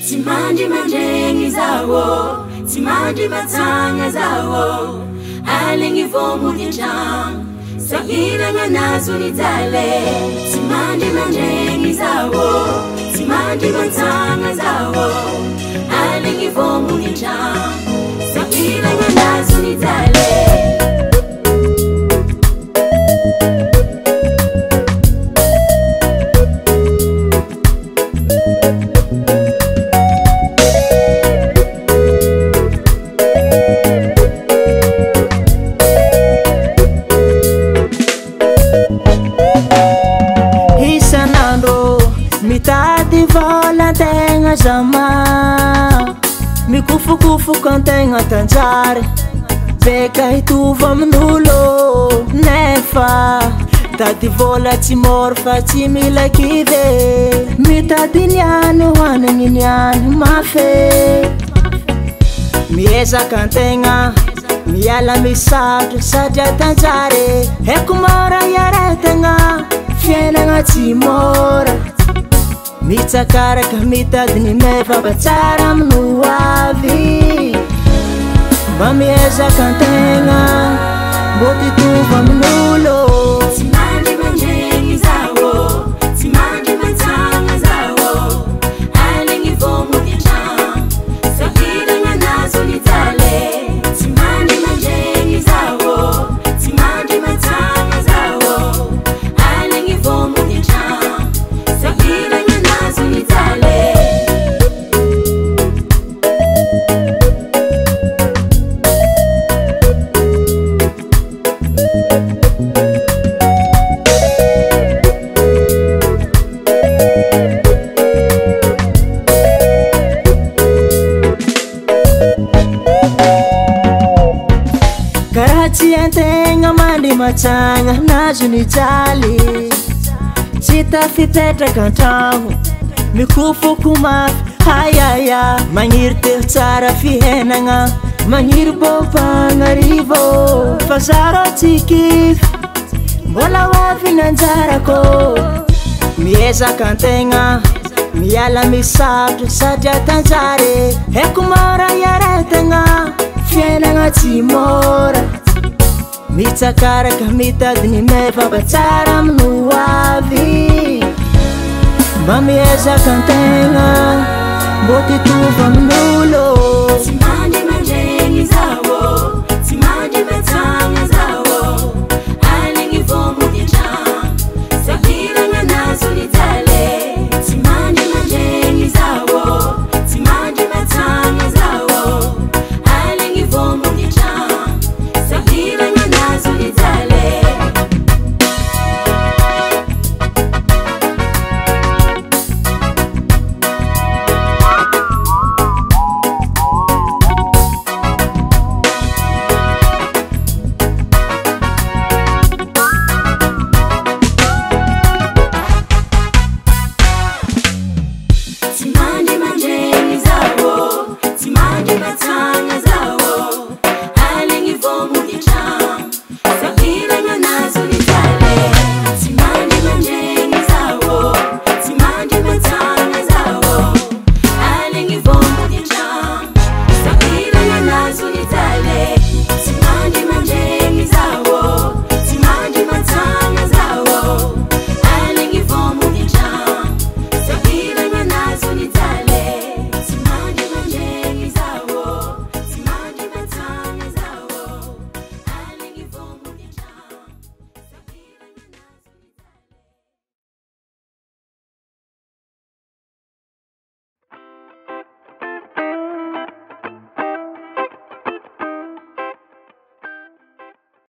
Timandi mandengi zawo, timandi matanga zawo, alingi vomu dijam, sagira nganazu nitale. Timandi mandengi zawo, timandi matanga zawo, alingi vomu dijam, sagira nganazu nitale. Mitadi vola tenga zama, mi kufu kantenga tanjare, beka itu vamnulo nefa. Tadi vola timorfa timila kide, mitadi nyano wanengi nyano mafe. Mieza kantenga, miala misadu saja tanjare, hekumora yare tenga, fiena nga timora. Mita cara kamita dini meva bacara mnuavi, bamieza kantenga, boti tu vamnulo. Timandi mandengi zawo, timandi matanga zawo, alingi vomu dijam, sagira nganazu nitale. Timandi mandengi zawo, timandi matanga zawo, alingi vomu dijam, sagira nganazu nitale. Karachi entenga mandi machanga nazu ni jali, sita fitetra kantamu mikufu kumaf hayaya, mangirte tsara fihenanga mangirbo pangarivo fasaro tikif bola wafi nanjara ko. Mieza kantenga miala misatu saja tanjare, hekumara yaretenga fienanga timora. Mita cara kamita dini meva bacara mnuavi, bamieza kantenga, boti tu vamnulo.